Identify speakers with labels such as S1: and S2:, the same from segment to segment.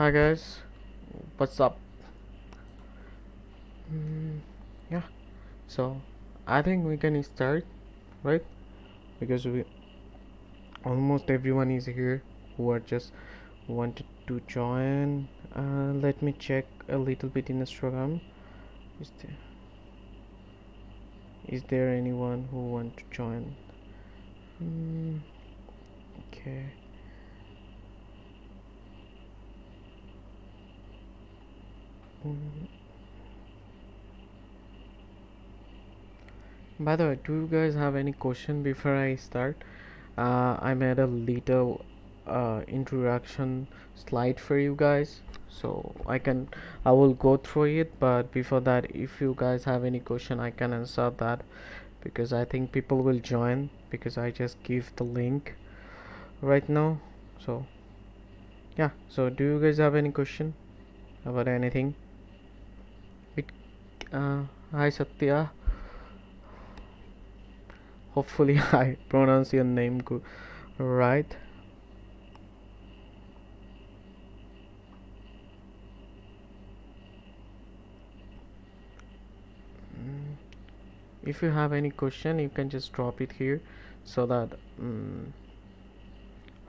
S1: Hi guys, what's up? Yeah, so I think we can start, right? Because we almost everyone is here who are just wanted to join. Let me check a little bit in Instagram. Is there is there anyone who want to join? Hmm, okay. Mm, by the way, do you guys have any question before I start? I made a little introduction slide for you guys, so I will go through it. But before that, if you guys have any question, I can answer that because I think people will join because I just give the link right now. So yeah. So do you guys have any question about anything? It Hi Satya. Hopefully I pronounce your name good, right? Mm, if you have any question, you can just drop it here so that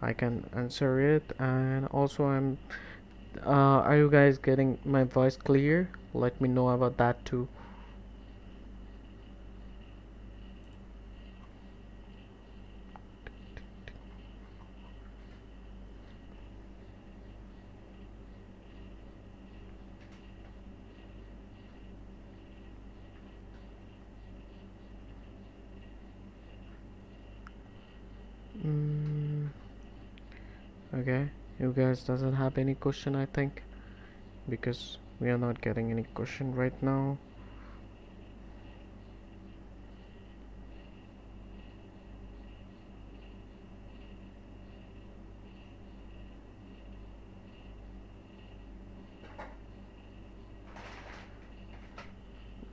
S1: I can answer it. And also, are you guys getting my voice clear? Let me know about that too. Mm, okay, you guys doesn't have any question, I think, because we are not getting any question right now.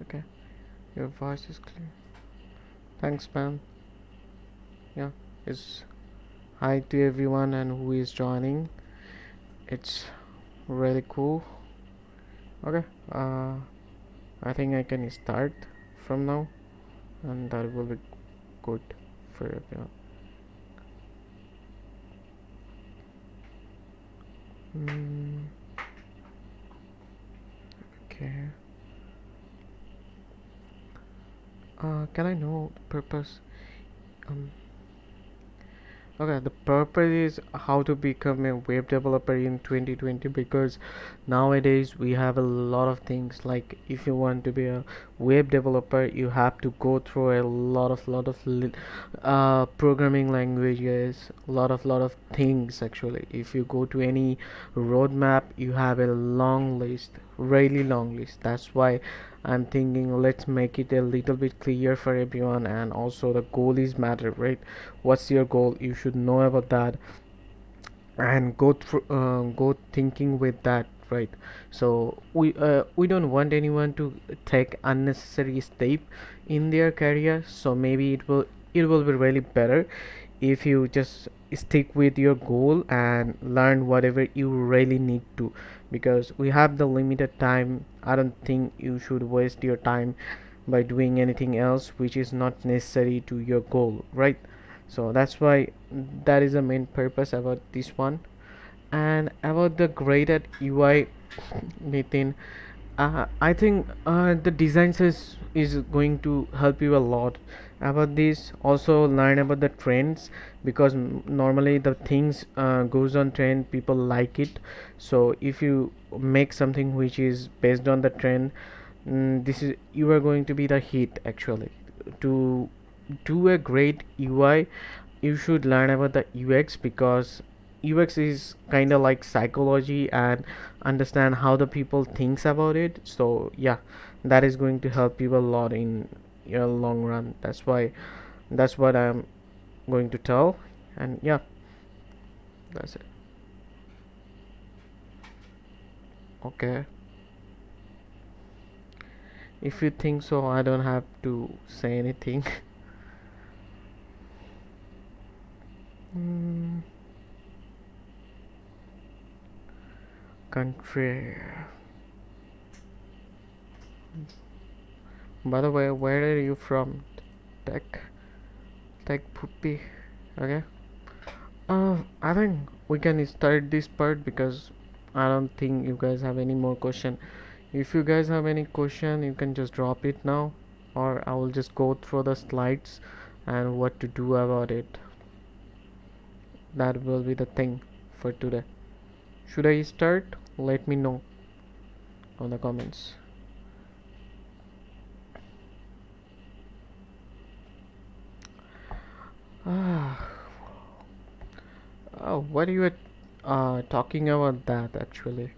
S1: Okay, your voice is clear. Thanks, man. Yeah, it's hi to everyone and who is joining. It's really cool. Okay, I think I can start from now, and that will be good for everyone. Mm, okay. Can I know the purpose? Um, Okay, the purpose is how to become a web developer in 2020 because nowadays we have a lot of things like if you want to be a web developer you have to go through a lot of programming languages, lot of things actually. If you go to any roadmap you have a long list, really long list. That's why I'm thinking let's make it a little bit clear for everyone, and also the goal is matter, right? What's your goal? You should know about that and go thinking with that, right? So we don't want anyone to take unnecessary step in their career, so maybe it will be really better if you just stick with your goal and learn whatever you really need to, because we have the limited time. I don't think you should waste your time by doing anything else which is not necessary to your goal, right? So that's why that is the main purpose about this one. And about the graded UI, Nitin, I think the designs is going to help you a lot about this. Also learn about the trends because normally the things goes on trend, people like it. So if you make something which is based on the trend, this is you are going to be the hit actually. To do a great UI you should learn about the UX because UX is kind of like psychology and understand how the people thinks about it. So yeah, that is going to help you a lot in your long run. That's what I'm going to tell. And yeah, that's it. Okay, if you think so I don't have to say anything. mm, country. By the way, where are you from? Tech, tech poopy. Okay. I think we can start this part because I don't think you guys have any more question. If you guys have any question, you can just drop it now, or I will just go through the slides and what to do about it. That will be the thing for today. Should I start? Let me know on the comments. Ah, oh, what are you talking about that actually?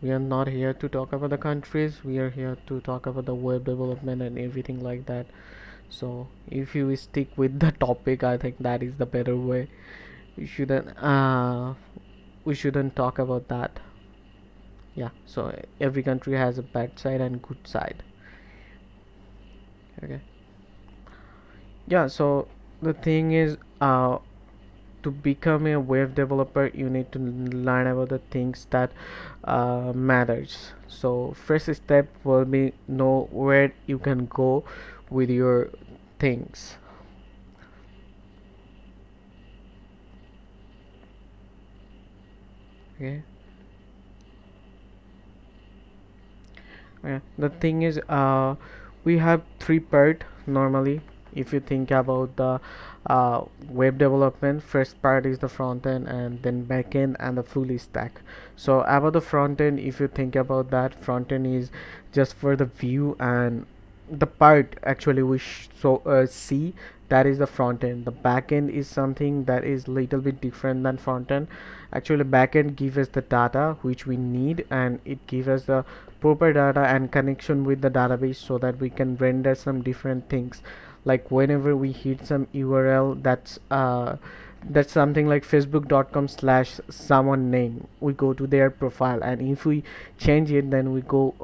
S1: We are not here to talk about the countries, we are here to talk about the web development and everything like that. So if you stick with the topic, I think that is the better way. We shouldn't we shouldn't talk about that. Yeah, so every country has a bad side and good side. Okay. Yeah, so the thing is, to become a web developer you need to learn about the things that matters. So first step will be know where you can go with your things. Okay. Yeah, the thing is, we have three part normally. If you think about the web development, first part is the front end and then back end and the full stack. So about the front end, if you think about that, front end is just for the view, and the part actually we see, that is the front end. The back end is something that is little bit different than front end. Actually back end gives us the data which we need, and it gives us the proper data and connection with the database so that we can render some different things. Like whenever we hit some URL that's something like facebook.com slash someone name, we go to their profile, and if we change it then we go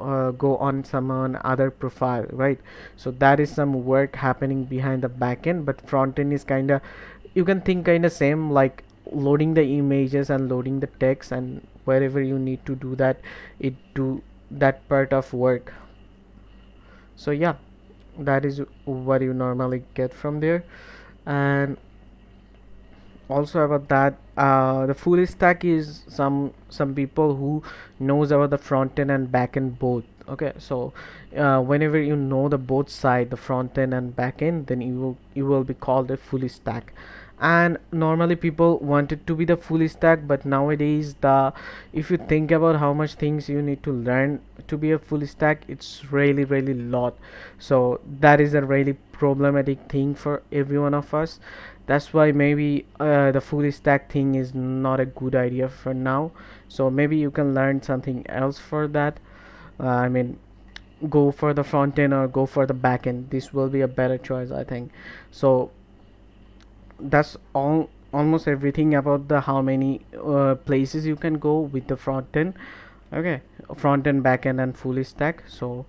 S1: on someone other profile, right? So that is some work happening behind the backend, but front end is kind of, you can think kind of same, like loading the images and loading the text, and wherever you need to do that, it do that part of work. So yeah, that is what you normally get from there. And also about that, the full stack is some people who knows about the front end and back end both. Okay, so whenever you know the both side, the front end and back end, then you will be called a full stack. And normally people want it to be the full stack, but nowadays, the if you think about how much things you need to learn to be a full stack, it's really lot. So that is a really problematic thing for every one of us. That's why maybe the full stack thing is not a good idea for now. So maybe you can learn something else for that. I mean, go for the front end or go for the back end. This will be a better choice, I think. So that's almost everything about the how many places you can go with the front end. Okay, front end, back end, and full stack. So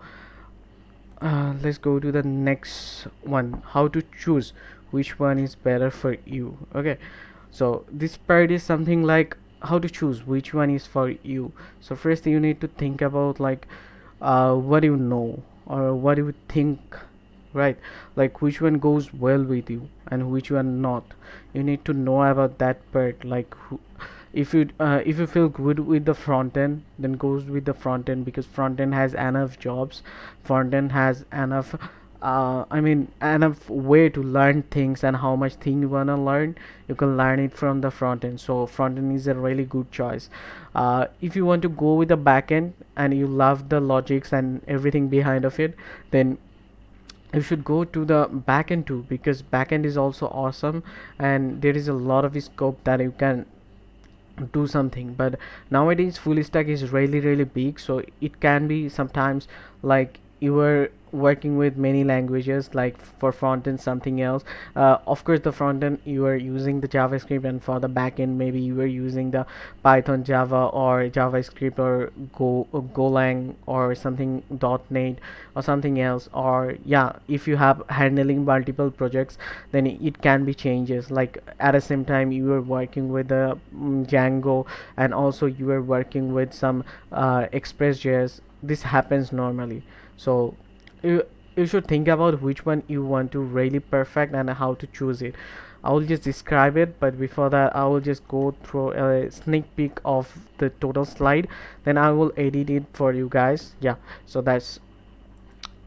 S1: let's go to the next one, how to choose which one is better for you. Okay, so this part is something like how to choose which one is for you. So first you need to think about like what do you know or what do you think, right? Like which one goes well with you and which one not. You need to know about that part, like if you feel good with the front end, then goes with the front end, because front end has enough jobs, front end has enough I mean enough way to learn things, and how much thing you wanna learn, you can learn it from the front end. So front end is a really good choice. If you want to go with the back end and you love the logics and everything behind of it, then you should go to the backend too, because backend is also awesome and there is a lot of scope that you can do something. But nowadays full stack is really big, so it can be sometimes like you are working with many languages, like for front end something else. Of course, the front end you are using the JavaScript, and for the back end maybe you are using the Python, Java, or JavaScript, or Golang, or something .NET, or something else. Or yeah, if you have handling multiple projects, then it can be changes. Like at the same time you are working with the Django, and also you are working with some Express.js. This happens normally. So you you should think about which one you want to really perfect and how to choose it. I will just describe it, but before that I will just go through a sneak peek of the total slide, then I will edit it for you guys. Yeah, so that's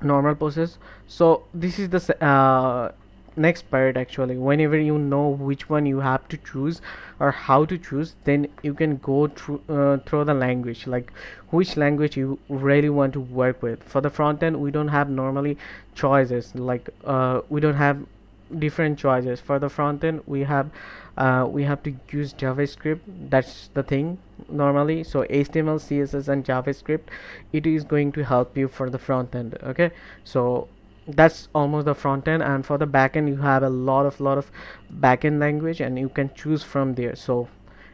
S1: normal process. So this is the next part. Actually, whenever you know which one you have to choose or how to choose, then you can go through the language, like which language you really want to work with. For the front end we don't have normally choices, like we don't have different choices. For the front end we have to use JavaScript. That's the thing normally. So HTML, CSS, and JavaScript, it is going to help you for the front end. Okay, so that's almost the front end. And for the back end you have a lot of back end language, and you can choose from there. So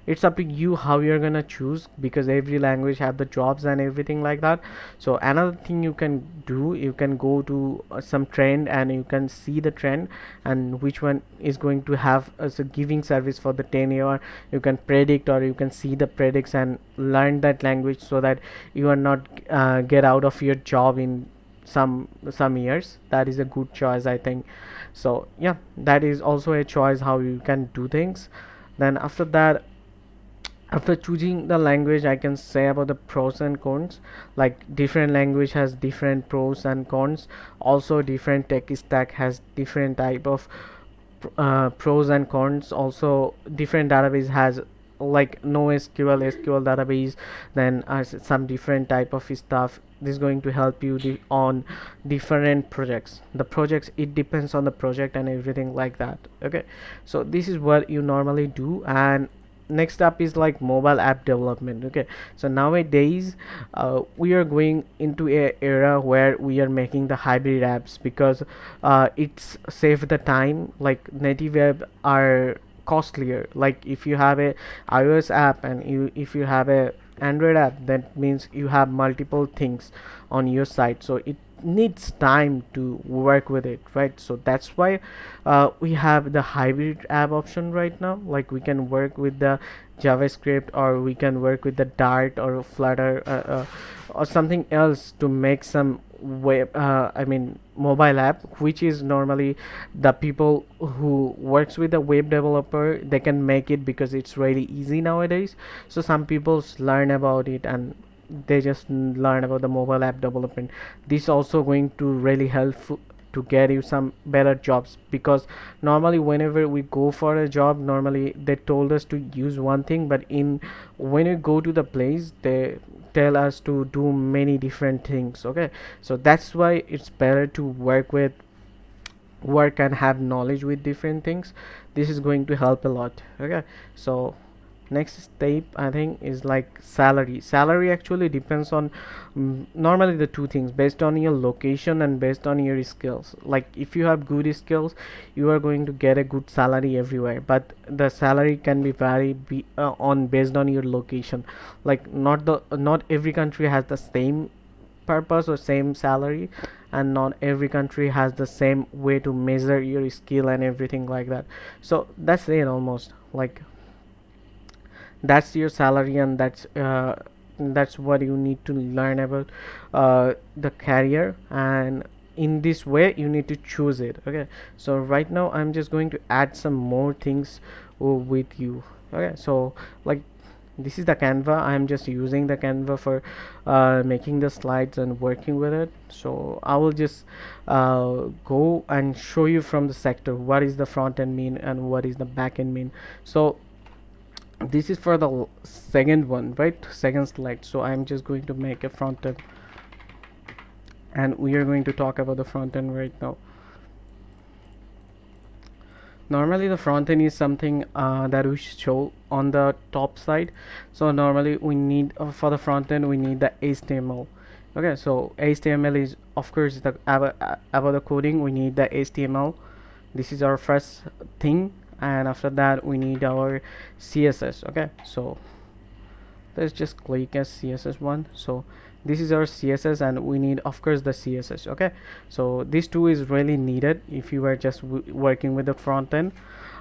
S1: it's up to you how you're gonna choose, because every language have the jobs and everything like that. So another thing you can do, you can go to some trend, and you can see the trend and which one is going to have as a giving service for the 10 year. You can predict, or you can see the predicts and learn that language, so that you are not get out of your job in some years. That is a good choice, I think. So yeah, that is also a choice how you can do things. Then after that, after choosing the language, I can say about the pros and cons. Like different language has different pros and cons. Also different tech stack has different type of pros and cons. Also different database has like no SQL database, then some different type of stuff. This is going to help you on different projects. The projects, it depends on the project and everything like that. Okay, so this is what you normally do. And next up is like mobile app development. Okay, so nowadays we are going into a era where we are making the hybrid apps, because it's save the time. Like native web are costlier. Like if you have a iOS app, and if you have a Android app, that means you have multiple things on your site, so it needs time to work with it, right? So that's why we have the hybrid app option right now. Like we can work with the JavaScript, or we can work with the Dart or Flutter, or something else to make some web I mean mobile app, which is normally the people who works with the web developer, they can make it because it's really easy nowadays. So some people learn about it, and they just learn about the mobile app development. This also going to really help to get you some better jobs, because normally whenever we go for a job, normally they told us to use one thing, but in when you go to the place, they tell us to do many different things. Okay, so that's why it's better to work and have knowledge with different things. This is going to help a lot. Okay, so next step I think is like salary actually depends on normally the two things, based on your location and based on your skills. Like if you have good skills, you are going to get a good salary everywhere, but the salary can be on based on your location. Like not every country has the same purpose or same salary, and not every country has the same way to measure your skill and everything like that. So that's it almost. Like that's your salary, and that's what you need to learn about the career, and in this way you need to choose it. Okay, so right now I'm just going to add some more things with you. Okay, so like this is the Canva. I'm just using the Canva for making the slides and working with it. So I will just go and show you from the sector what is the front end mean and what is the back end mean. So this is for the second one, right? Second slide. So I'm just going to make a front end, and we are going to talk about the front end right now. Normally the front end is something that we show on the top side. So normally we need for the front end we need the HTML. Okay, so HTML is of course the about the coding. We need the HTML. This is our first thing, and after that we need our CSS. Okay, so let's just click as CSS one. So this is our CSS, and we need of course the CSS. Okay, so these two is really needed if you are just working with the front end.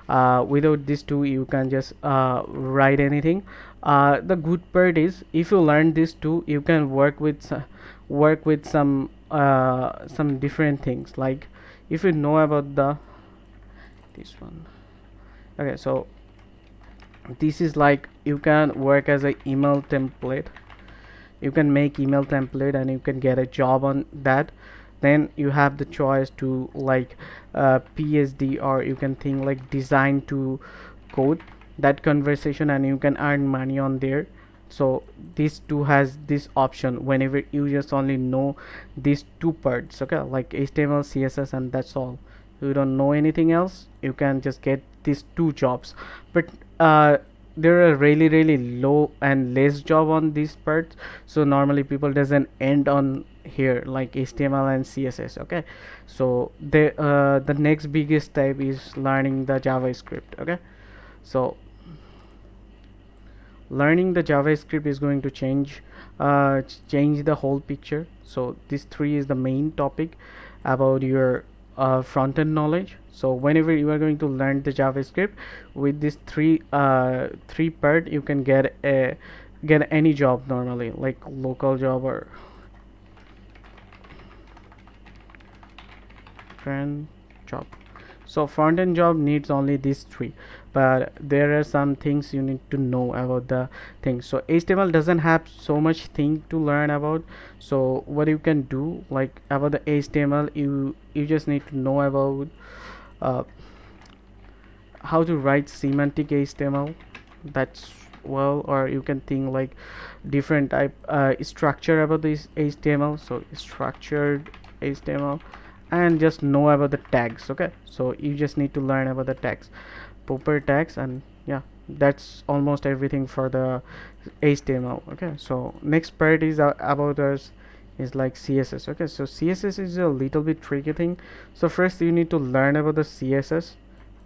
S1: Without these two you can just write anything. The good part is if you learn these two you can work with some different things, like if you know about the this one. Okay, so this is like you can work as a email template. You can make email template and you can get a job on that. Then you have the choice to like PSD, or you can think like design to code that conversation, and you can earn money on there. So this two has this option whenever you just only know these two parts. Okay, like HTML, CSS, and that's all. You don't know anything else, you can just get these two jobs. But there are really low and less job on these parts, so normally people doesn't end on here like HTML and CSS. Okay, so the next biggest type is learning the JavaScript. Okay, so learning the JavaScript is going to change the whole picture. So this three is the main topic about your front-end knowledge. So whenever you are going to learn the JavaScript with this three part, you can get any job normally, like local job or front job. So front-end job needs only these three, but there are some things you need to know about the things. So HTML doesn't have so much thing to learn about. So what you can do, like about the HTML, you just need to know about uh, how to write semantic HTML. That's well, or you can think like different type structure about this HTML. So structured HTML, and just know about the tags. Okay, so you just need to learn about the tags, proper tags, and yeah, that's almost everything for the HTML. Okay, so next part is about us is like CSS. Okay, so CSS is a little bit tricky thing. So first you need to learn about the CSS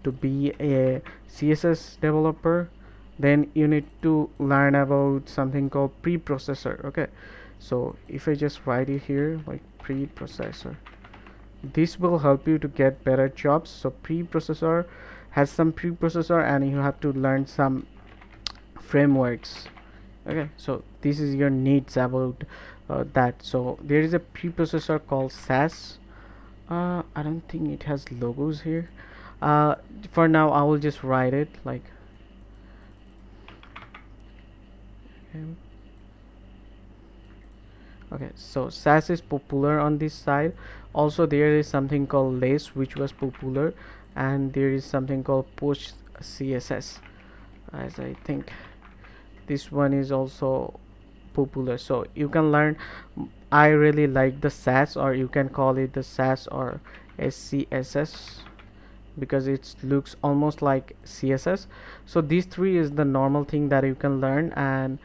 S1: to be a CSS developer. Then you need to learn about something called preprocessor. Okay, so if I just write it here like preprocessor, this will help you to get better jobs. So preprocessor has some preprocessor, and you have to learn some frameworks. Okay, so this is your needs about that. So there is a preprocessor called SAS. I don't think it has logos here. For now I will just write it like okay, so SAS is popular on this side. Also there is something called lace which was popular, and there is something called push CSS, as I think this one is also popular. So you can learn. I really like the SAS, or you can call it the SAS or SCSS, because it looks almost like CSS. So these three is the normal thing that you can learn, and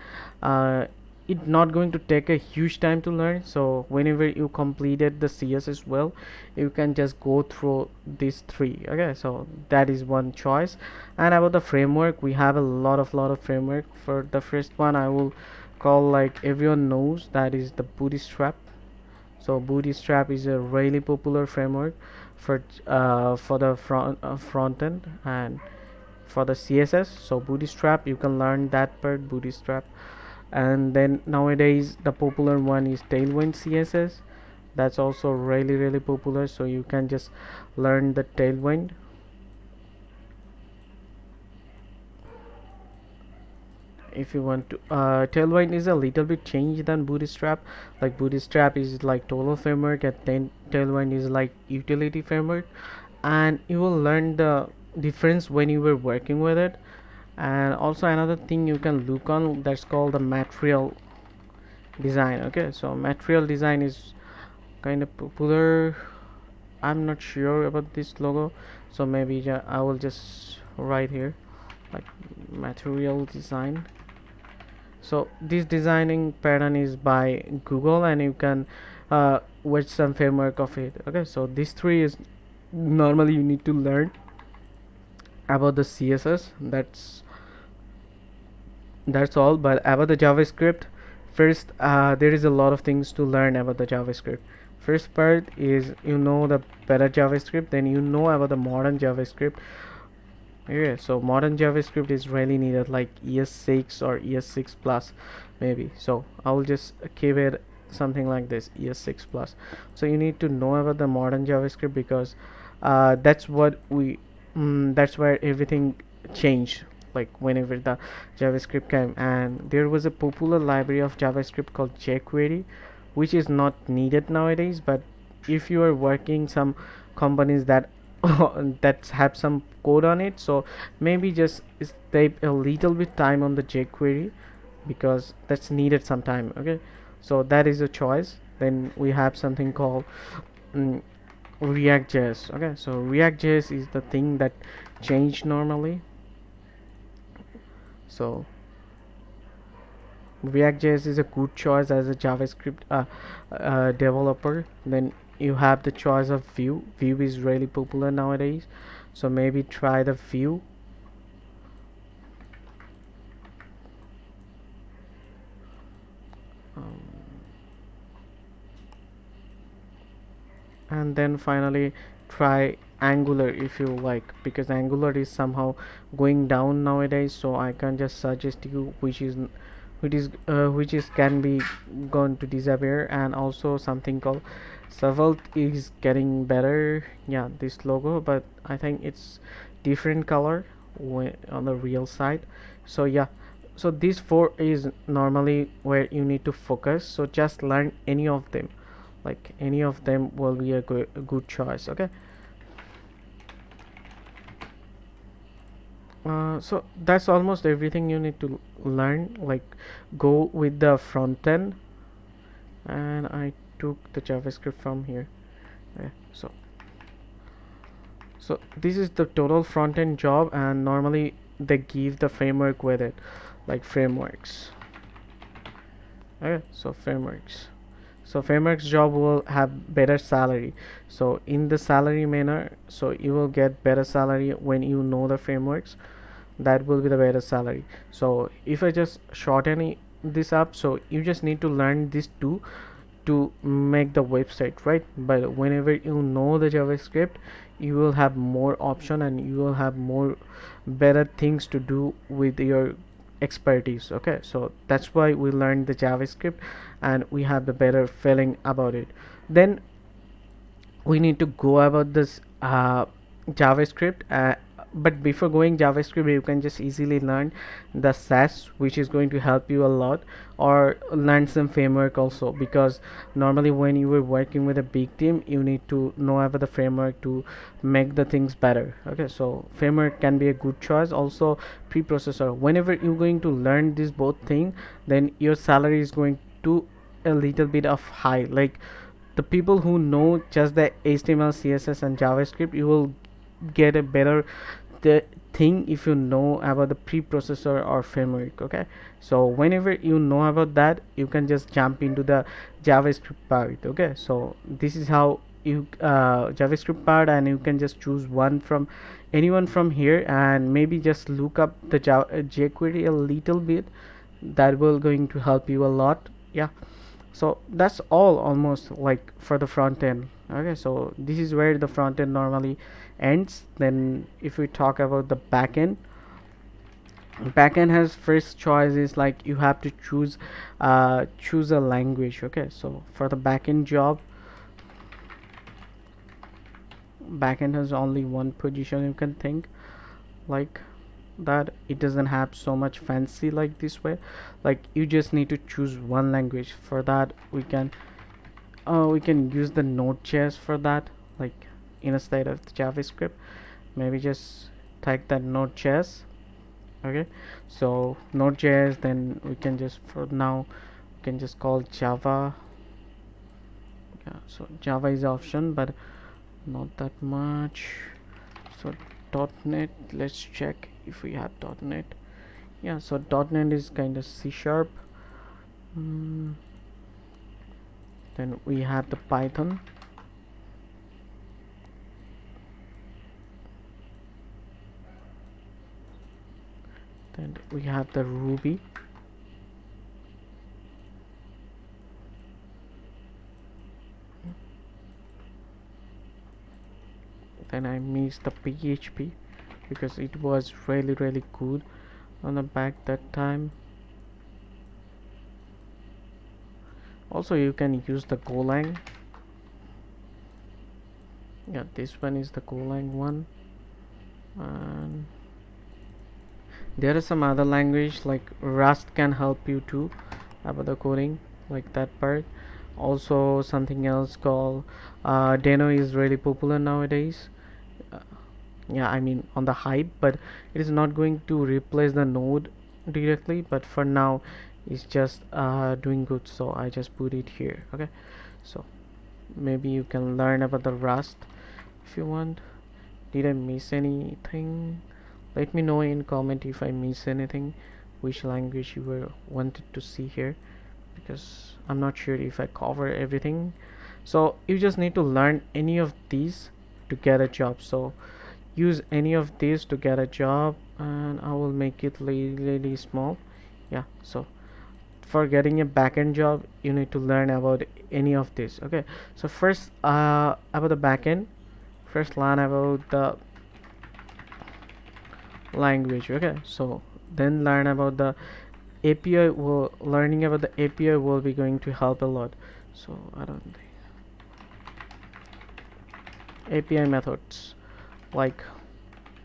S1: it's not going to take a huge time to learn. So whenever you completed the CSS well, you can just go through these three. Okay, so that is one choice. And about the framework, we have a lot of framework. For the first one I will call, like everyone knows, that is the Bootstrap. So Bootstrap is a really popular framework for the front end and for the CSS. So Bootstrap, you can learn that part, Bootstrap. And then nowadays the popular one is Tailwind CSS. That's also really popular, so you can just learn the Tailwind. If you want to Tailwind is a little bit changed than Bootstrap. Like Bootstrap is like total framework, and then Tailwind is like utility framework, and you will learn the difference when you were working with it. And also another thing you can look on, that's called the material design. Okay, so material design is kind of popular. I'm not sure about this logo, so maybe I will just write here like material design. So this designing pattern is by Google, and you can watch some framework of it. Okay, so these three is normally you need to learn about the CSS. That's all. But about the JavaScript, first there is a lot of things to learn about the JavaScript. First part is you know the better JavaScript, then you know about the modern JavaScript. Yeah, so modern JavaScript is really needed, like ES6 or ES6 plus maybe. So I'll just keep it something like this, ES6 plus. So you need to know about the modern JavaScript, because that's what that's where everything changed, like whenever the JavaScript came. And there was a popular library of JavaScript called jQuery, which is not needed nowadays. But if you are working some companies that that have some code on it, so maybe just take a little bit time on the jQuery, because that's needed sometime. Okay, so that is a choice. Then we have something called mm, React.js. Okay, so React.js is the thing that changed normally. So React.js is a good choice as a JavaScript developer. Then you have the choice of Vue. Vue is really popular nowadays, so maybe try the Vue. Um, and then finally try Angular if you like, because Angular is somehow going down nowadays. So I can just suggest you which is can be going to disappear. And also something called Svelte is getting better. Yeah, this logo, but I think it's different color on the real side. So yeah, so these four is normally where you need to focus. So just learn any of them, like any of them will be a good choice. Okay, so that's almost everything you need to learn. Like go with the front end, and I took the JavaScript from here. Okay, so this is the total front end job, and normally they give the framework with it, like frameworks. Okay, so frameworks job will have better salary. So in the salary manner, so you will get better salary when you know the frameworks. That will be the better salary. So if I just shorten this up, so you just need to learn these two to make the website, right? But whenever you know the JavaScript, you will have more option, and you will have more better things to do with your expertise. Okay, so that's why we learned the JavaScript, and we have the better feeling about it. Then we need to go about this JavaScript, but before going JavaScript, you can just easily learn the SAS, which is going to help you a lot, or learn some framework also, because normally when you were working with a big team, you need to know about the framework to make the things better. Okay, so framework can be a good choice. Also preprocessor, whenever you're going to learn these both thing, then your salary is going to a little bit of high. Like the people who know just the HTML, CSS and JavaScript, you will get a better the thing if you know about the preprocessor or framework. Okay, so whenever you know about that, you can just jump into the JavaScript part. Okay, so this is how you JavaScript part, and you can just choose one from anyone from here, and maybe just look up the jQuery a little bit. That will going to help you a lot. Yeah, so that's all almost like for the front end. Okay, so this is where the front end normally ends. Then if we talk about the back end, backend has first choice is like you have to choose a language. Okay, so for the backend job, backend has only one position you can think, like that. It doesn't have so much fancy like this way. Like you just need to choose one language. For that we can use the Node.js for that, like instead of the JavaScript. Maybe just type that Node.js. Okay, so Node.js, then we can just for now we can just call Java. Yeah, so Java is option, but not that much. So .NET, let's check if we have .NET. Yeah, so .NET is kind of C sharp. mm, then we have the Python, then we have the Ruby, then I missed the PHP because it was really good on the back that time. Also you can use the Golang. Yeah, this one is the Golang one. And there is some other language like Rust can help you too about the coding, like that part. Also something else called Deno is really popular nowadays. uh, yeah, I mean on the hype, but it is not going to replace the Node directly, but for now it's just doing good, so I just put it here. Okay, so maybe you can learn about the Rust if you want. Did I miss anything? Let me know in comment if I miss anything, which language you were wanted to see here, because I'm not sure if I cover everything. So you just need to learn any of these to get a job. So use any of these to get a job, and I will make it really small. Yeah, so for getting a backend job you need to learn about any of this. Okay, so first about the backend, first learn about the language. Okay, so then learn about the API. Learning about the API will be going to help a lot. So I don't think API methods like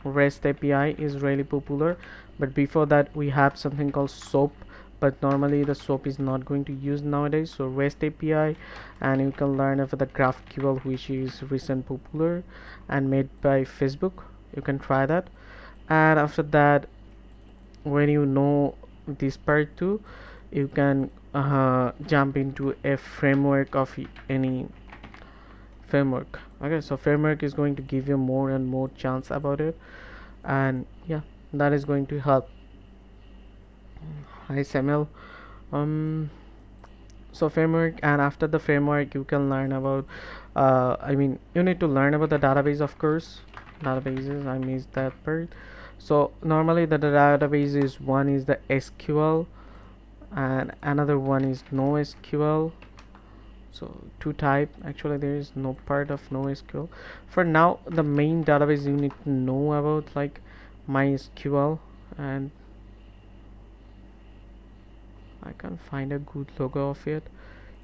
S1: REST API is really popular, but before that we have something called SOAP, but normally the SOAP is not going to use nowadays. So REST API, and you can learn about the GraphQL, which is recent popular and made by Facebook. You can try that. And after that, when you know this part too, you can jump into a framework of any framework. Okay, so framework is going to give you more and more chance about it, and yeah, that is going to help. Hi Samuel. um so framework, and after the framework you can learn about I mean you need to learn about the database, of course. Databases, I missed that part. So normally the database is, one is the SQL and another one is NoSQL. So two type, actually there is no part of NoSQL. For now the main database you need to know about like MySQL, and I can't find a good logo of it.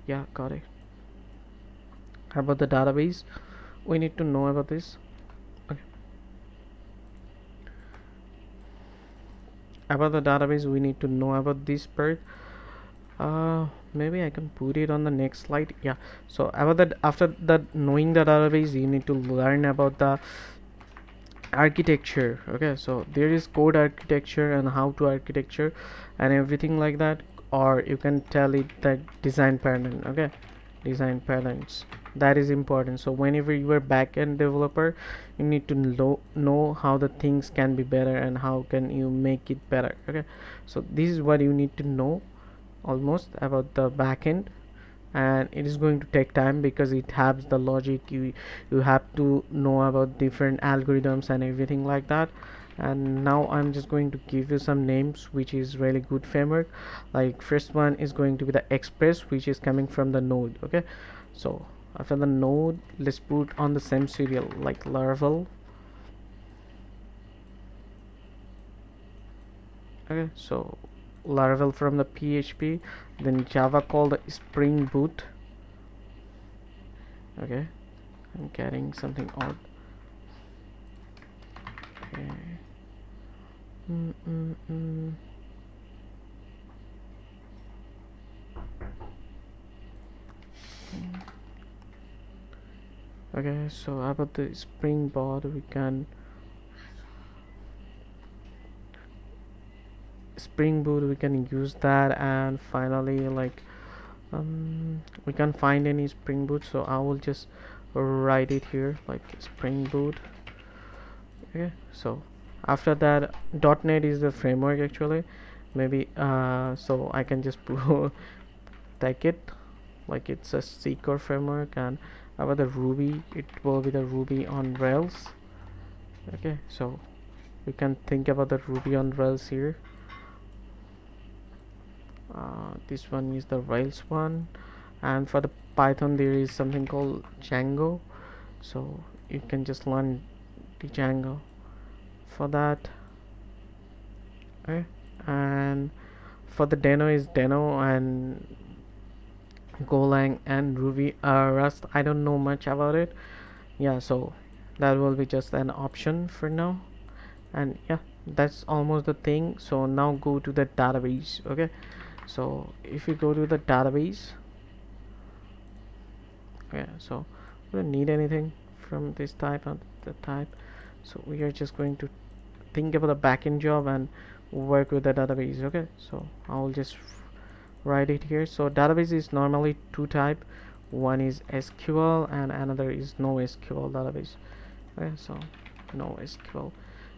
S1: Yeah, got it. About the database we need to know about this. Okay, about the database we need to know about this part. Maybe I can put it on the next slide. Yeah, so about that, after that knowing the database you need to learn about the architecture. Okay, so there is code architecture and how to architecture and everything like that, or you can tell it that design pattern. Okay, design patterns, that is important. So whenever you are back-end developer you need to know how the things can be better and how can you make it better. Okay, so this is what you need to know almost about the backend, and it is going to take time because it has the logic. You have to know about different algorithms and everything like that. And now I'm just going to give you some names which is really good framework. Like first one is going to be the Express, which is coming from the Node. Okay, so after the Node let's put on the same serial like Laravel. Okay, so Laravel from the PHP, then Java called Spring Boot. Okay, I'm getting something odd. Okay. Okay, so about the Spring Boot we can use that. And finally like we can find any Spring Boot, so I will just write it here like Spring Boot. Okay, so after that .NET is the framework actually, maybe so I can just take it like it's a C core framework. And about the Ruby, it will be the Ruby on Rails. Okay, so we can think about the Ruby on Rails here. This one is the Rails one, and for the Python there is something called Django, so you can just learn the Django for that. Okay, and for the Deno is Deno, and Golang and Ruby. Rust, I don't know much about it. Yeah, so that will be just an option for now. And yeah, that's almost the thing. So now go to the database. Okay, so if you go to the database, yeah, so we don't need anything from this type and the type, so we are just going to think about the backend job and work with the database. Okay, so I'll just write it here. So database is normally two type. One is SQL and another is NoSQL database. Okay, so NoSQL.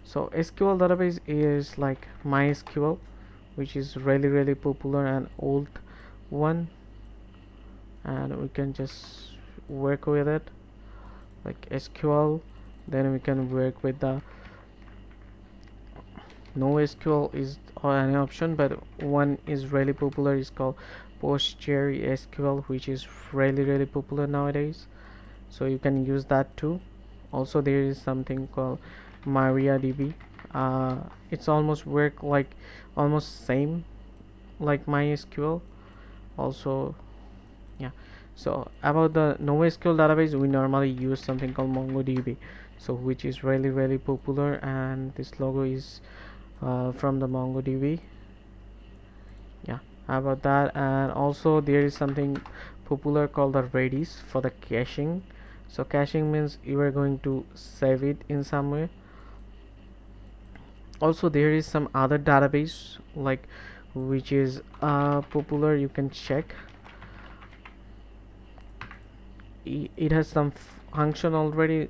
S1: So SQL database is like MySQL, which is really popular and old one, and we can just work with it like SQL. Then we can work with the NoSQL is an option, but one is really popular is called PostgreSQL, which is really popular nowadays, so you can use that too. Also there is something called MariaDB. It's almost work like almost same like MySQL also. Yeah, so about the NoSQL database, we normally use something called MongoDB, so which is really popular, and this logo is from the MongoDB. Yeah, about that. And also there is something popular called the Redis for the caching. So caching means you are going to save it in some way. Also there is some other database like which is popular, you can check. It has some function already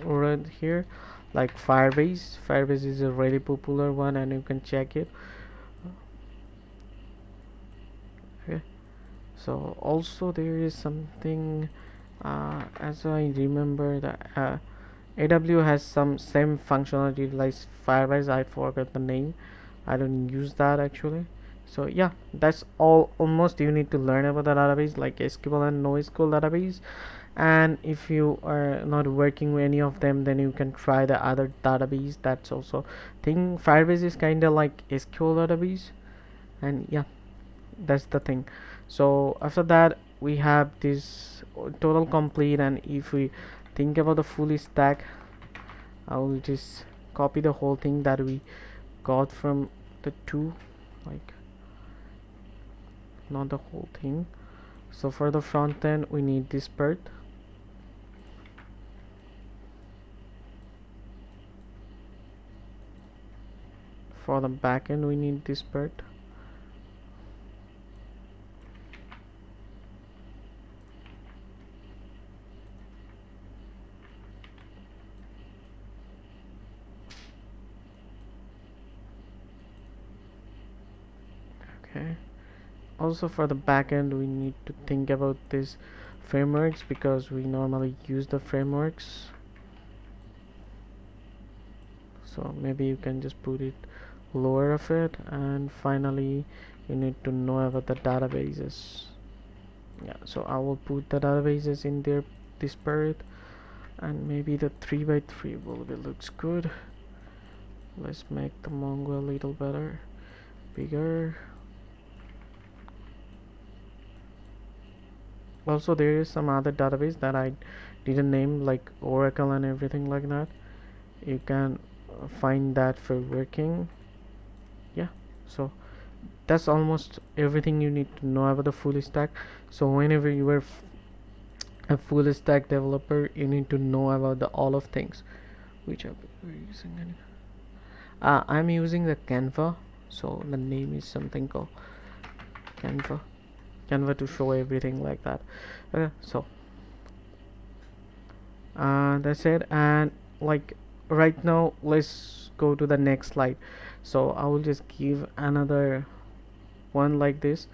S1: right here, like Firebase is a really popular one, and you can check it. Okay, so also there is something as I remember that AW has some same functionality like Firebase. I forgot the name, I don't use that actually. So yeah, that's all almost you need to learn about the database like SQL and NoSQL database. And if you are not working with any of them, then you can try the other database. That's also thing. Firebase is kind of like SQL database, and yeah, that's the thing. So after that we have this total complete, and if we think about the full stack, I will just copy the whole thing that we got from the two, like not the whole thing. So for the front end we need this part, for the back end we need this part. Okay, also for the backend we need to think about these frameworks because we normally use the frameworks. So maybe you can just put it lower of it. And finally you need to know about the databases. Yeah, so I will put the databases in there, this part, and maybe the 3x3 will be looks good. Let's make the Mongo a little better, bigger. Also there is some other database that I didn't name like Oracle and everything like that. You can find that for working. Yeah, so that's almost everything you need to know about the full stack. So whenever you are a full stack developer, you need to know about the all of things. Which app are you using? I'm using the Canva, so the name is something called Canva to show everything like that. So that's it. And like right now let's go to the next slide. So I will just give another one like this.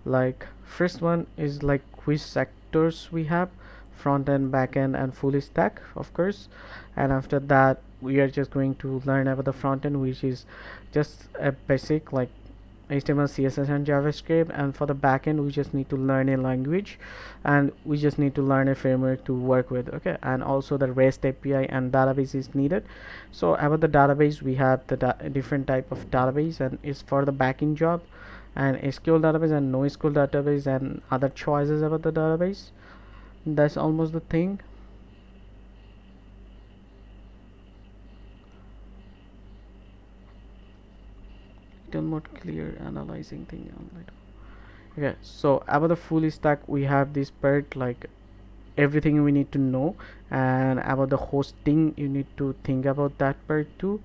S1: Like first one is like which sectors we have: front end, back end, and full stack, of course. And after that we are just going to learn about the front end, which is just a basic like HTML, CSS, and JavaScript. And for the backend, we just need to learn a language, and we just need to learn a framework to work with. Okay, and also the REST API and database is needed. So about the database, we have the different type of database, and it's for the backend job, and SQL database and NoSQL database, and other choices about the database. That's almost the thing. Still not clear analyzing thing. Okay, so about the full stack, we have this part like everything we need to know, and about the hosting you need to think about that part too,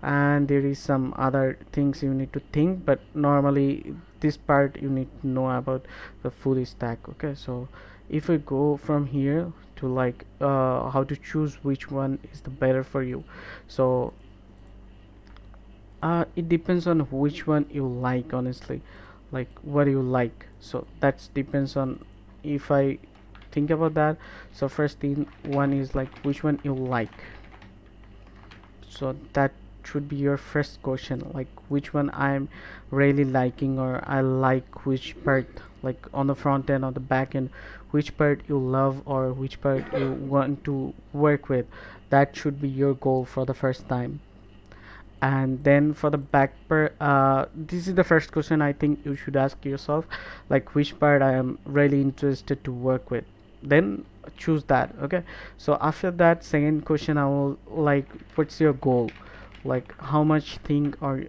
S1: and there is some other things you need to think, but normally this part you need to know about the full stack. Okay, so if we go from here to like how to choose which one is the better for you, so it depends on which one you like, honestly. Like what do you like? So that depends on, if I think about that, so first thing one is like which one you like. So that should be your first question, like which one I'm really liking, or I like which part, like on the front end or the back end, which part you love or which part you want to work with. That should be your goal for the first time. And then for the back part, this is the first question I think you should ask yourself, like which part I am really interested to work with, then choose that. Okay, so after that second question I will like, what's your goal, like how much thing, or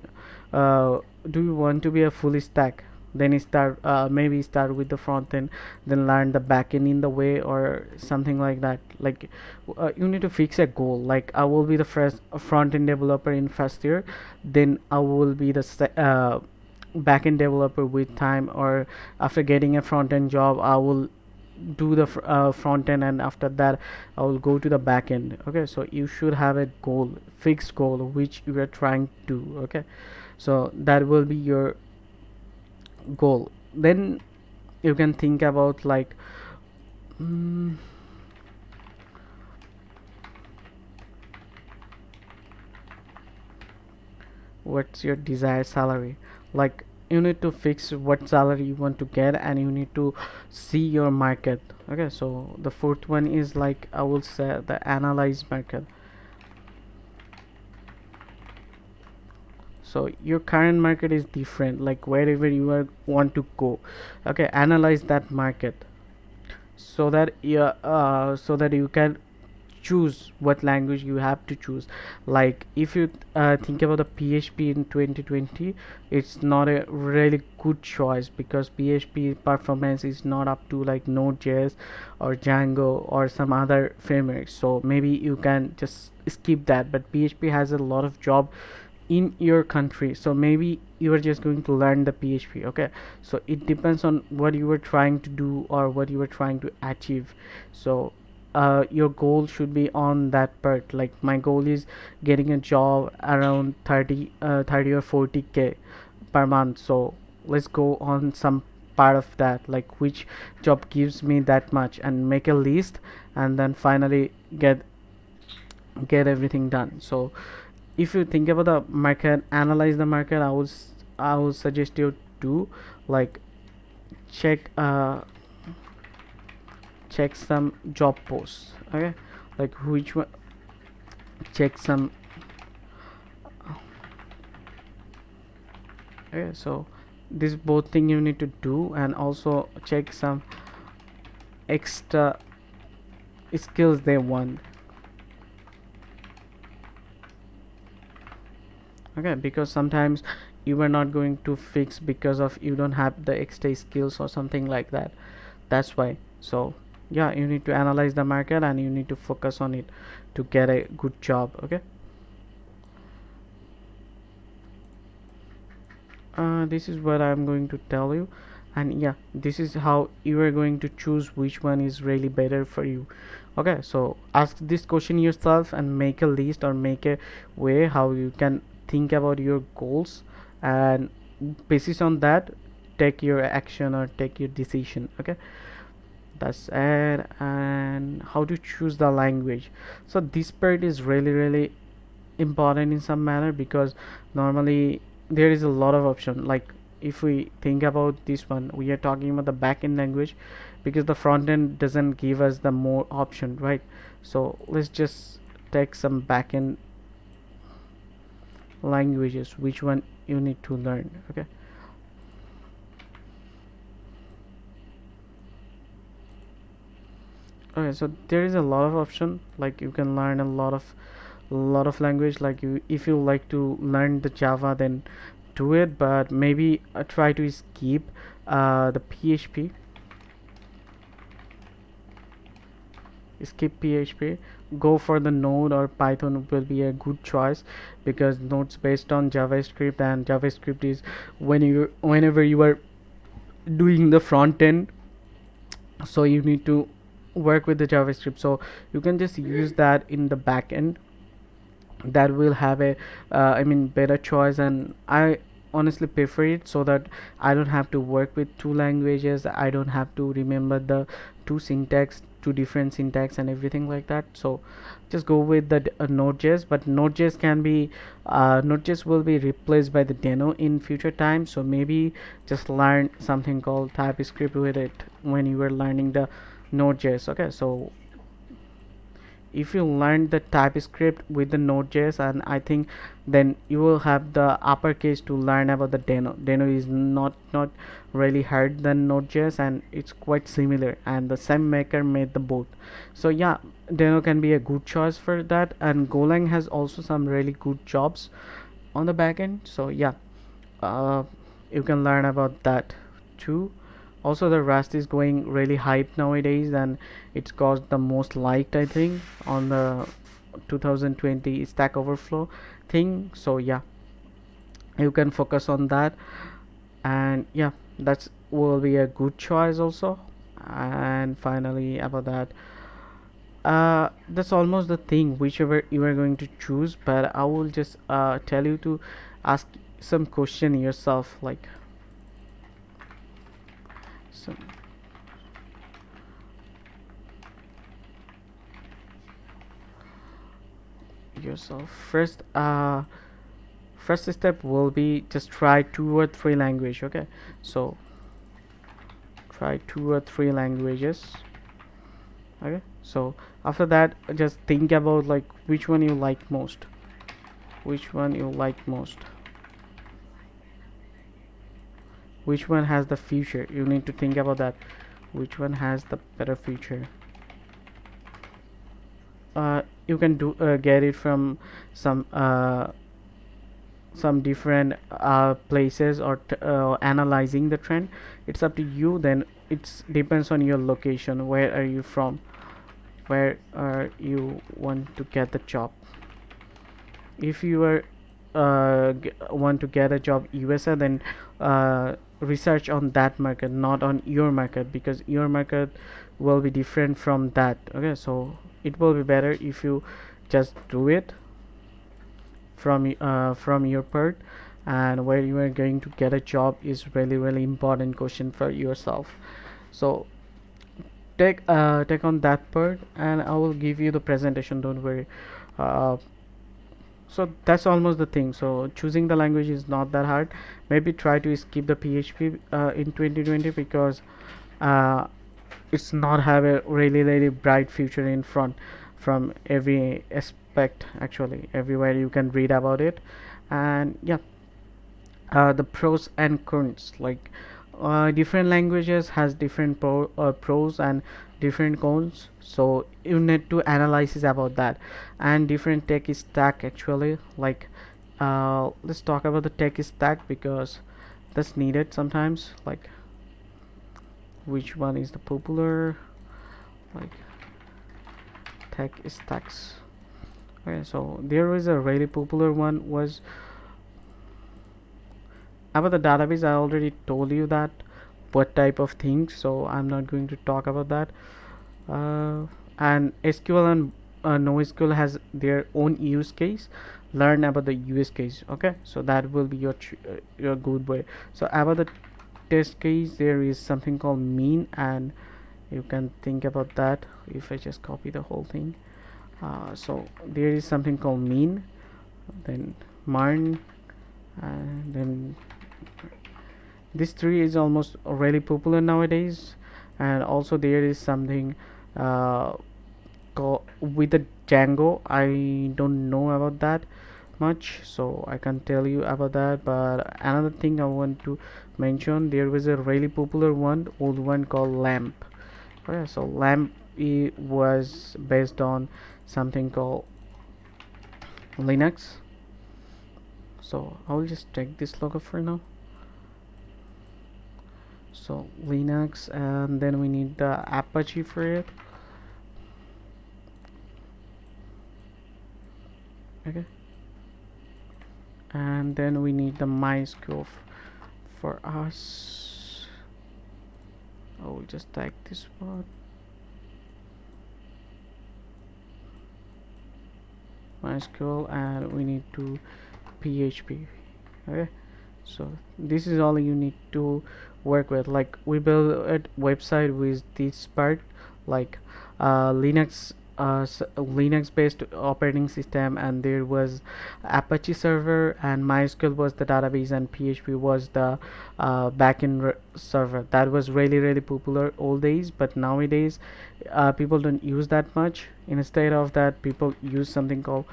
S1: do you want to be a fully stack, then start maybe start with the front end, then learn the back end in the way, or something like that. Like you need to fix a goal, like I will be the first front end developer in first year, then I will be the back end developer with time, or after getting a front end job I will do the front end, and after that I will go to the back end. Okay, so you should have a goal, fixed goal which you are trying to do. Okay, so that will be your goal. Then you can think about like what's your desired salary. Like you need to fix what salary you want to get, and you need to see your market. Okay, so the fourth one is like, I will say, the analyze market. So your current market is different, like wherever you are want to go. Okay, analyze that market, so that you can choose what language you have to choose. Like if you think about the PHP in 2020, it's not a really good choice, because PHP performance is not up to like Node.js or Django or some other frameworks, so maybe you can just skip that. But PHP has a lot of job in your country, so maybe you are just going to learn the PHP. Okay, so it depends on what you were trying to do or what you were trying to achieve. So your goal should be on that part. Like my goal is getting a job around 30 or 40k per month, so let's go on some part of that, like which job gives me that much, and make a list, and then finally get everything done. So if you think about the market, analyze the market, I will suggest you to like check check some job posts. Okay, like which one, check some. Okay, so this both thing you need to do, and also check some extra skills they want. Okay, because sometimes you are not going to fix because of you don't have the extra skills or something like that. That's why. So yeah, you need to analyze the market, and you need to focus on it to get a good job. Okay, this is what I'm going to tell you, and yeah, this is how you are going to choose which one is really better for you. Okay, so ask this question yourself and make a list or make a way how you can think about your goals, and basis on that take your action or take your decision. Okay, that's it. And how to choose the language, so this part is really important in some manner, because normally there is a lot of option. Like if we think about this one, we are talking about the backend language, because the front end doesn't give us the more option, right? So let's just take some backend languages, which one you need to learn. Okay, so there is a lot of option, like you can learn a lot of language. Like you, if you like to learn the Java, then do it, but maybe try to skip the PHP. Skip PHP, go for the Node or Python will be a good choice, because Node's based on JavaScript, and JavaScript is whenever you are doing the front end, so you need to work with the JavaScript, so you can just use that in the back end. That will have a I mean better choice, and I honestly prefer it, so that I don't have to work with two languages, I don't have to remember the two different syntax and everything like that. So just go with the Node.js, but Node.js can be Node.js will be replaced by the Deno in future time, so maybe just learn something called TypeScript with it when you are learning the Node.js. Okay, so if you learn the TypeScript with the Node.js, and I think then you will have the uppercase to learn about the Deno. Deno is not really hard than Node.js, and it's quite similar, and the same maker made the both. So yeah, Deno can be a good choice for that, and Golang has also some really good jobs on the backend. So yeah, uh, you can learn about that too. Also, the Rust is going really hype nowadays, and it's got the most liked, I think, on the 2020 Stack Overflow thing. So yeah, you can focus on that, and yeah, that's will be a good choice also. And finally about that, that's almost the thing whichever you are going to choose, but I will just tell you to ask some question yourself, like some yourself first. First step will be just try 2 or 3 language. Okay, so try 2 or 3 languages. Okay, so after that just think about like which one you like most, which one you like most, which one has the future. You need to think about that, which one has the better future. You can do get it from some different places, or analyzing the trend. It's up to you, then it depends on your location, where are you from, where are you want to get the job. If you are want to get a job USA, then research on that market, not on your market, because your market will be different from that. Okay, so it will be better if you just do it from your part, and where you are going to get a job is really important question for yourself. So take on that part, and I will give you the presentation, don't worry. uh, so that's almost the thing. So choosing the language is not that hard. Maybe try to skip the PHP in 2020, because uh, it's not have a really bright future in front from every aspect. Actually everywhere you can read about it. And yeah, the pros and cons, like different languages has different pros and different cons, so you need to analyze about that. And different tech stack actually, like let's talk about the tech stack, because that's needed sometimes. Like which one is the popular, like tech stacks. Okay, so there is a really popular one was about the database. I already told you that what type of things, so I'm not going to talk about that. uh, and SQL and NoSQL has their own use case. Learn about the use case. Okay, so that will be your good way. So about the test case, there is something called mean, and you can think about that if I just copy the whole thing. So there is something called mean, then marn, and then this tree is almost really popular nowadays. And also there is something uh, with the Django. I don't know about that much, so I can't tell you about that. But another thing I want to mention, there was a really popular one, old one called lamp. Okay, so lamp was based on something called Linux. So I'll just check this logo for now. So Linux, and then we need the Apache for it. Okay, and then we need the MySQL for us. I will just type this one, MySQL, and we need to PHP. Okay, so this is all you need to work with. Like we build a website with this part, like Linux, Linux based operating system, and there was Apache server, and MySQL was the database, and PHP was the backend server. That was really popular old days, but nowadays people don't use that much. Instead of that, people use something called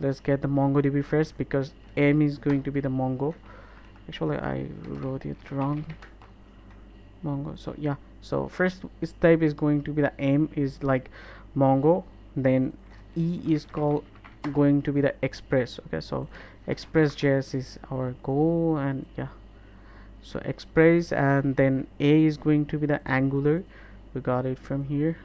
S1: let's get the MongoDB first, because M is going to be the Mongo. Actually I wrote it wrong, Mongo. So yeah, so first step is going to be the M is like Mongo, then E is called going to be the Express. Okay, so Express.js is our goal, and yeah, so Express, and then A is going to be the Angular. We got it from here.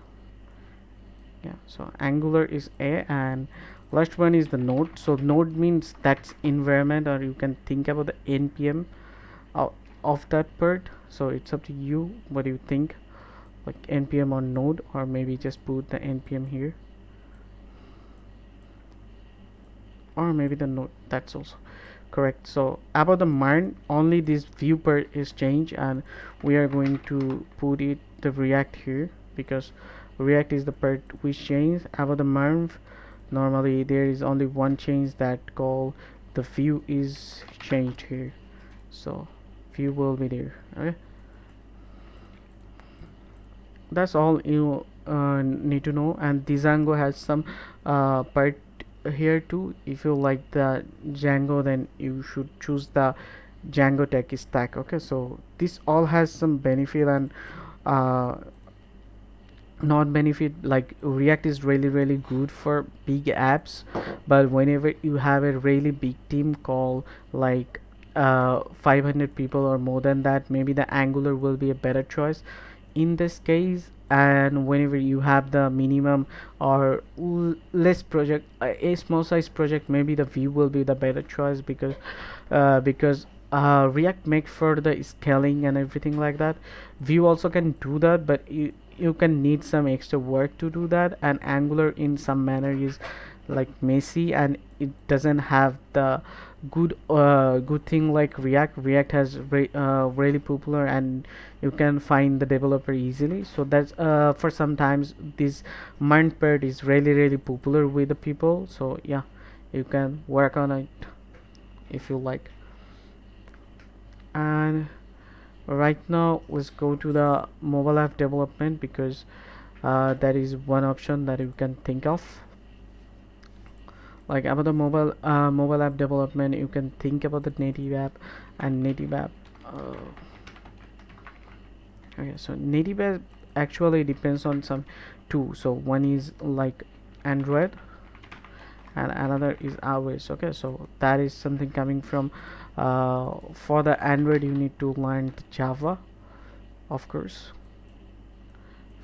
S1: Yeah, so Angular is A, and last one is the Node. So Node means that's environment, or you can think about the npm of that part. So it's up to you what do you think, like npm or Node, or maybe just put the npm here, or maybe the Node. That's also correct. So about the marn, only this view part is changed, and we are going to put it the React here, because React is the part which changed. About the marn, normally there is only one change, that called the view is changed here, so view will be there. Okay, that's all you need to know. And Django has some part here too. If you like the Django, then you should choose the Django tech stack. Okay, so this all has some benefit and uh, not benefit. Like React is really good for big apps, but whenever you have a really big team called like 500 people or more than that, maybe the Angular will be a better choice in this case. And whenever you have the minimum or less project, a small size project, maybe the Vue will be the better choice, because React make for the scaling and everything like that. Vue also can do that, but you can need some extra work to do that. And Angular in some manner is like messy, and it doesn't have the good thing like React has really popular, and you can find the developer easily. So that's for sometimes this Mind part is really popular with the people. So yeah, you can work on it if you like. And right now let's go to the mobile app development, because that is one option that you can think of. Like about the mobile app development, you can think about the native app and native app. Okay, so native app actually depends on some two. So one is like Android, and another is iOS. Okay, so that is something coming from for the Android you need to learn the Java, of course.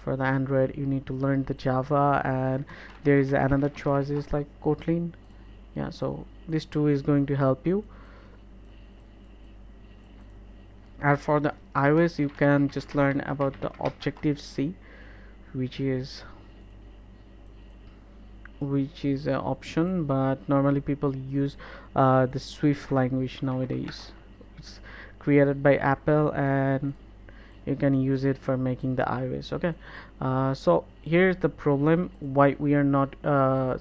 S1: For the Android you need to learn the Java, and there is another choices like Kotlin. Yeah, so this two is going to help you. And for the iOS you can just learn about the Objective C, which is which is an option, but normally people use the Swift language nowadays. It's created by Apple, and you can use it for making the iOS. Okay, so here's the problem why we are not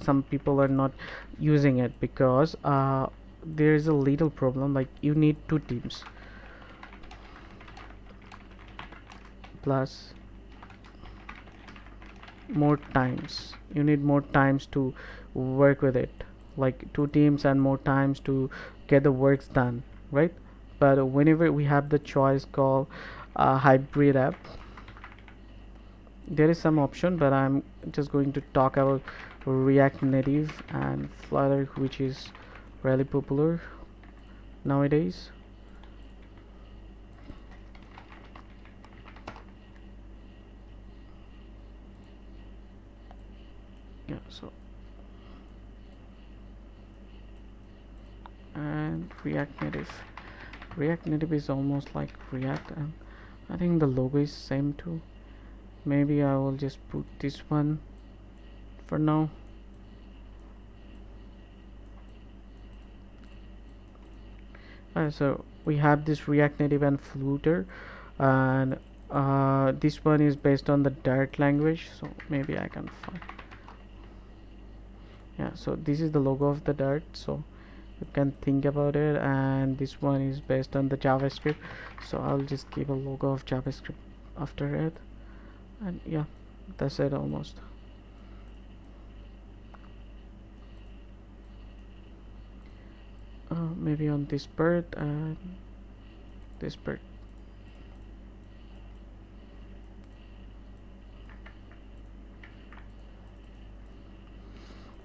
S1: some people are not using it, because there is a little problem, like you need two teams plus more times. You need more times to work with it, like two teams and more times to get the works done, right? But whenever we have the choice called hybrid app, there is some option, but I'm just going to talk about React Native and Flutter, which is really popular nowadays. Yeah, so and React Native is almost like React, and I think the logo is same too. Maybe I will just put this one for now. So we have this React Native and Flutter, and this one is based on the Dart language, so maybe I can find. Yeah, so this is the logo of the Dart, so you can think about it, and this one is based on the JavaScript, so I'll just keep a logo of JavaScript after it, and yeah, that's it almost. Maybe on this part and this part.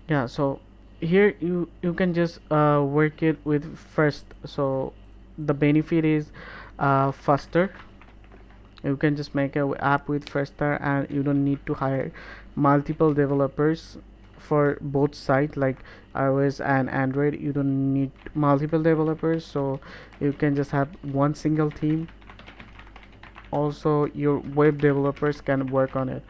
S1: Yeah, so here you can just work it with first, so the benefit is faster. You can just make a app with faster, and you don't need to hire multiple developers for both sides, like iOS and Android. You don't need multiple developers, so you can just have one single team. Also your web developers can work on it.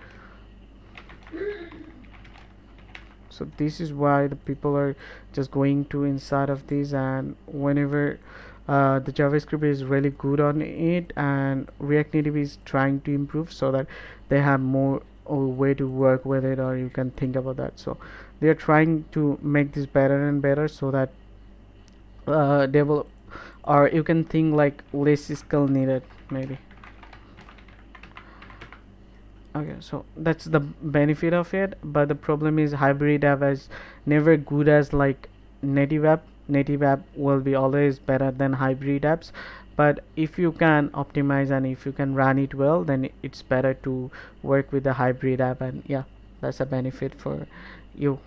S1: So this is why the people are just going to inside of this, and whenever the JavaScript is really good on it, and React Native is trying to improve so that they have more way to work with it, or you can think about that. So they are trying to make this better and better, so that develop, or you can think like less skill needed maybe. Okay, so that's the benefit of it, but the problem is hybrid app is never good as like native app. Native app will be always better than hybrid apps, but if you can optimize and if you can run it well, then it's better to work with the hybrid app, and yeah, that's a benefit for you.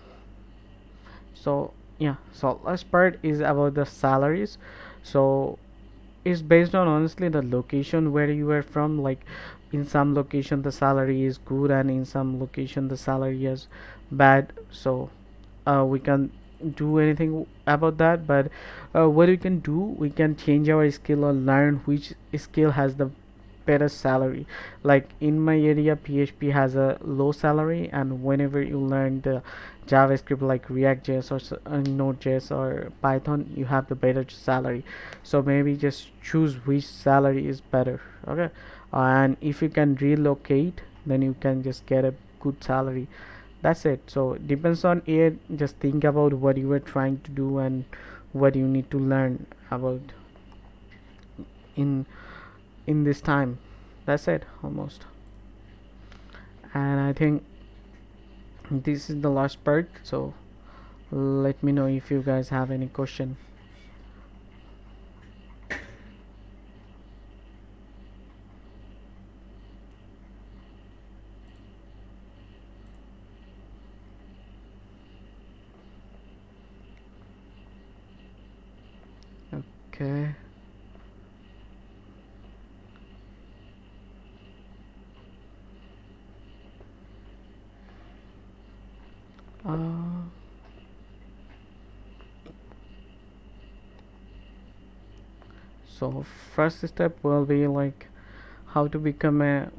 S1: So yeah, so last part is about the salaries. So it's based on honestly the location where you are from, like in some location the salary is good, and in some location the salary is bad. So we can do anything about that, but what we can do, we can change our skill or learn which skill has the better salary. Like in my area, PHP has a low salary, and whenever you learn the JavaScript like React.js or Node.js or Python, you have the better salary. So maybe just choose which salary is better. Okay, and if you can relocate, then you can just get a good salary. That's it. So it depends on it. Just think about what you are trying to do and what you need to learn about in this time. That's it almost. And I think this is the last part, so let me know if you guys have any question. Okay. uh, so first step will be like how to become a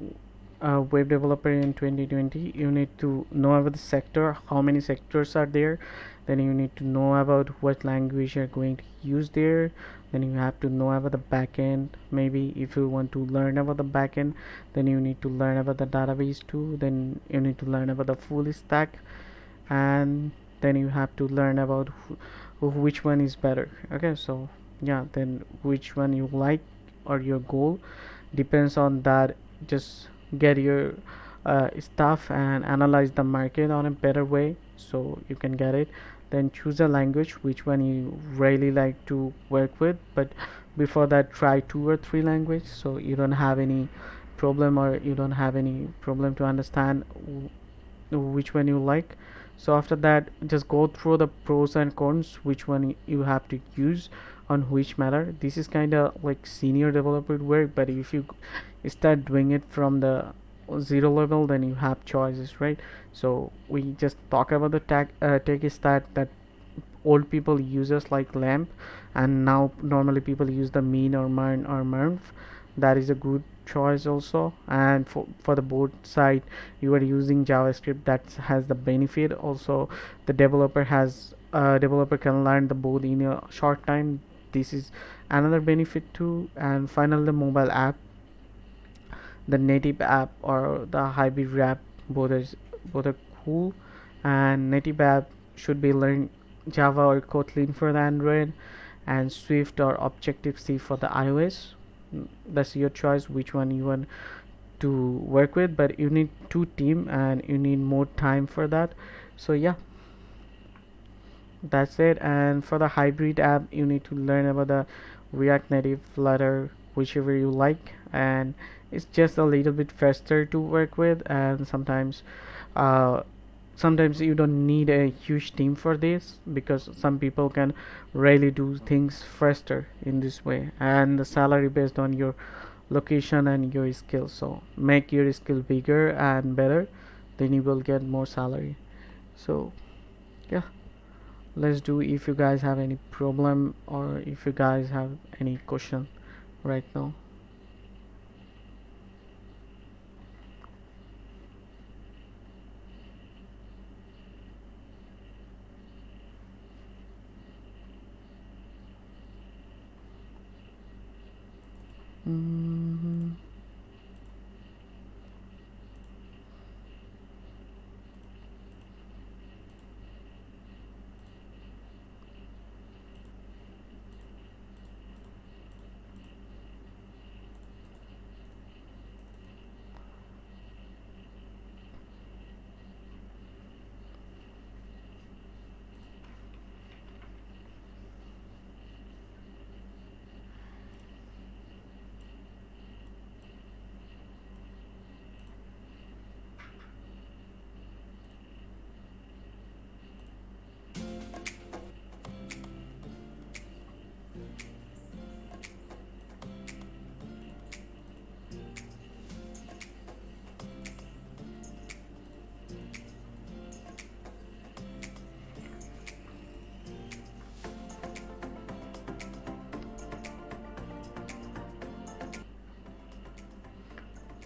S1: a web developer in 2020, you need to know about the sector, how many sectors are there. Then you need to know about what language you're going to use there. Then you have to know about the backend. Maybe if you want to learn about the backend, then you need to learn about the database too. Then you need to learn about the full stack, and then you have to learn about which one is better. Okay, so yeah, then which one you like or your goal depends on that. Just get your stuff and analyze the market on a better way so you can get it. Then choose a language which one you really like to work with, but before that try 2 or 3 languages so you don't have any problem, or you don't have any problem to understand which one you like. So after that, just go through the pros and cons, which one you have to use on which matter. This is kind of like senior developer work, but if you start doing it from the zero level, then you have choices, right? So we just talk about the tech stack that old people uses like lamp, and now normally people use the mean or mern or merv. That is a good choice also. And for the both side, you are using javascript, that has the benefit also. The developer can learn the both in a short time. This is another benefit too. And finally, the mobile app, the native app or the hybrid app, both are cool. And native app should be learn Java or Kotlin for the Android, and Swift or Objective C for the iOS. That's your choice which one you want to work with, but you need 2 team and you need more time for that. So yeah, that's it. And for the hybrid app, you need to learn about the React Native, Flutter, whichever you like, and it's just a little bit faster to work with. And uh, sometimes you don't need a huge team for this, because some people can really do things faster in this way. And the salary based on your location and your skill, so make your skill bigger and better, then you will get more salary. So yeah, let's do. If you guys have any problem or if you guys have any question right now. Mhm.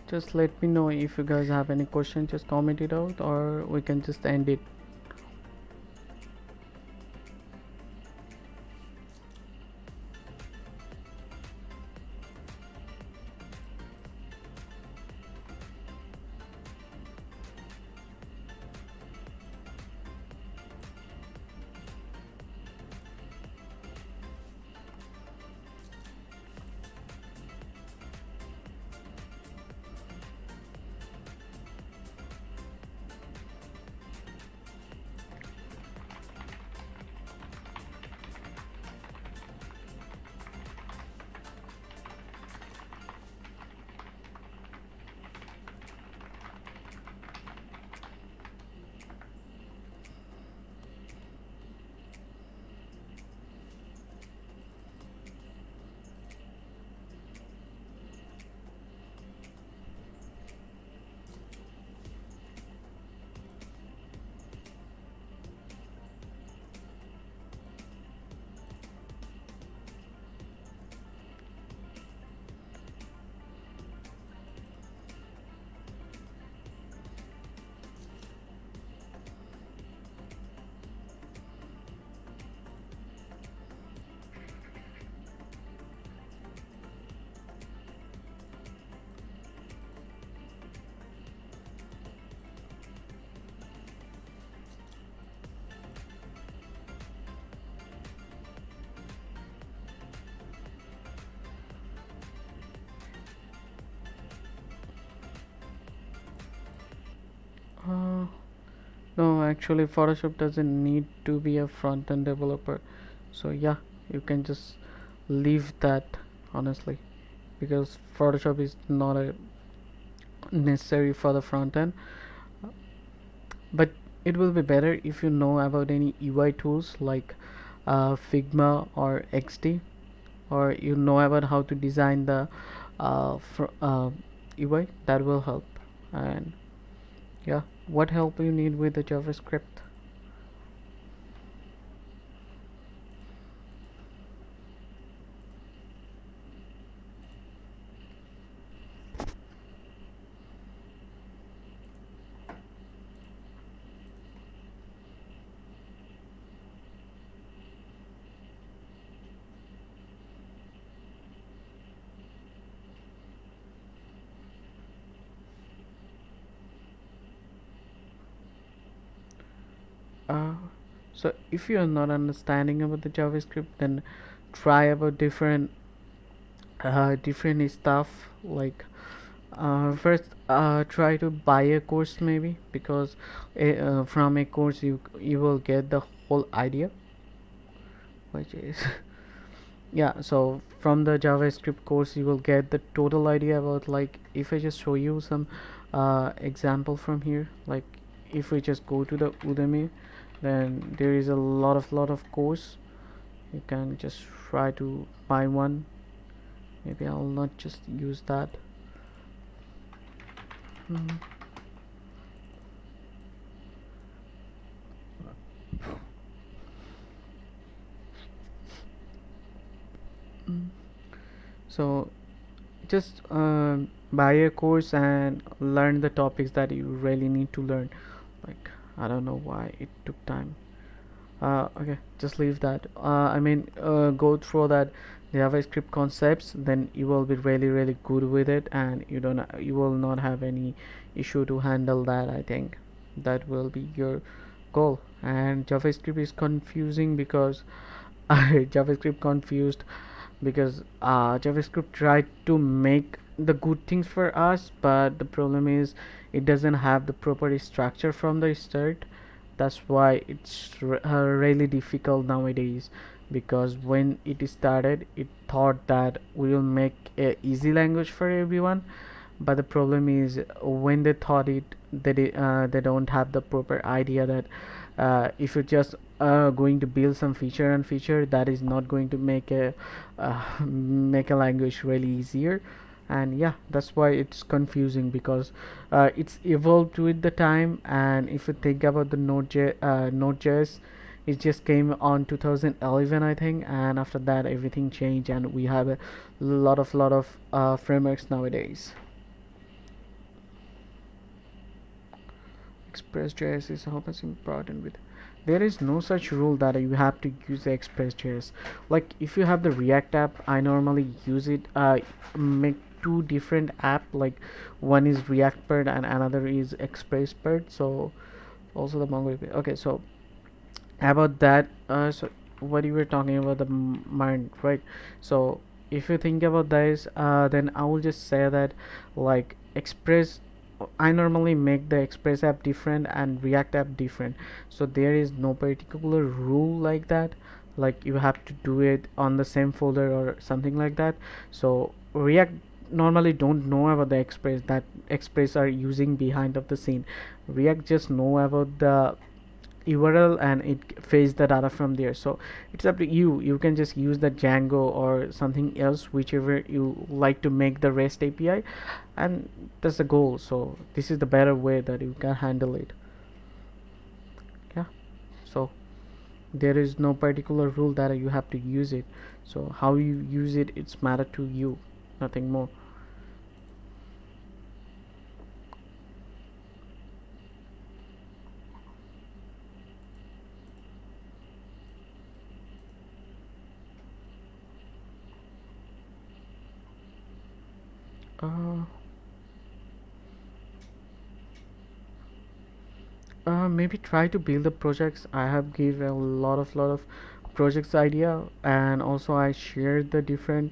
S1: Just let me know if you guys have any question, just comment it out or we can just end it. No, actually Photoshop doesn't need to be a front-end developer, so yeah, you can just leave that, honestly, because Photoshop is not a necessary for the front end. But it will be better if you know about any UI tools like Figma or XD, or you know about how to design the UI. That will help. And yeah, what help you need with the JavaScript? uh, so if you are not understanding about the JavaScript, then try about different stuff, like first try to buy a course, maybe, because from a course you will get the whole idea, which is yeah. So from the JavaScript course you will get the total idea about, like, if I just show you some example from here, like if we just go to the Udemy, then there is a lot of course. You can just try to buy one. Maybe I'll not just use that. Mm. So just buy a course and learn the topics that you really need to learn. Like, I don't know why it took time. Okay, just leave that. I mean, go through that JavaScript concepts, then you will be really good with it, and you will not have any issue to handle that. I think that will be your goal. And JavaScript is confusing because JavaScript confused because JavaScript tried to make the good things for us, but the problem is it doesn't have the proper structure from the start. That's why it's really difficult nowadays, because when it started it thought that we will make a easy language for everyone, but the problem is when they thought it, they don't have the proper idea that if you're just going to build some feature that is not going to make a make a language really easier. And yeah, that's why it's confusing, because it's evolved with the time. And if you think about the Node.js, it just came on 2011, I think, and after that everything changed, and we have a lot of frameworks nowadays. Express.js is how much important with. There is no such rule that you have to use the Express.js. Like if you have the React app, I normally use it. Make two different app, like one is React and another is Express. So also the MongoDB. Okay, so about that, so what you were talking about the mind, right? So if you think about this, then I will just say that, like, Express, I normally make the Express app different and React app different. So there is no particular rule like that, like you have to do it on the same folder or something like that. So React normally don't know about the Express, that Express are using behind of the scene. React just know about the URL and it fetches the data from there. So it's up to you. You can just use the Django or something else, whichever you like to make the REST API, and that's the goal. So this is the better way that you can handle it. Yeah. So there is no particular rule that you have to use it. So how you use it, it's matter to you, nothing more. Uh, Maybe try to build the projects. I have give a lot of projects idea, and also I shared the different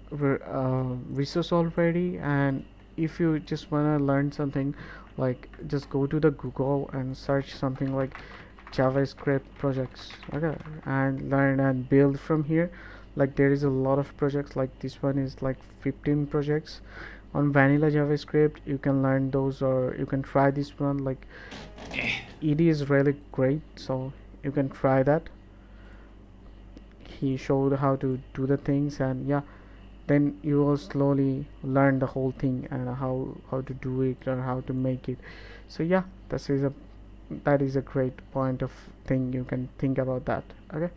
S1: resource already. And if you just want to learn something, like just go to the Google and search something like JavaScript projects, okay, and learn and build from here. Like there is a lot of projects, like this one is like 15 projects on vanilla JavaScript. You can learn those, or you can try this one. Like it is really great, so you can try that. He showed how to do the things, and yeah, then you will slowly learn the whole thing and how to do it or how to make it. So yeah, that is a great point of thing you can think about that. Okay.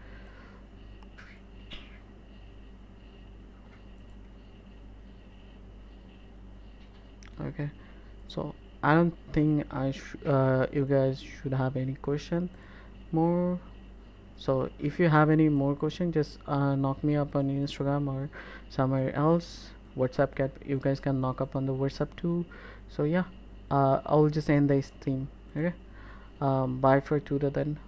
S1: Okay, so I don't think you guys should have any question more. So if you have any more question, just knock me up on Instagram or somewhere else. WhatsApp cat, you guys can knock up on the WhatsApp too. So yeah, I'll just end the stream. Okay. Bye for today then.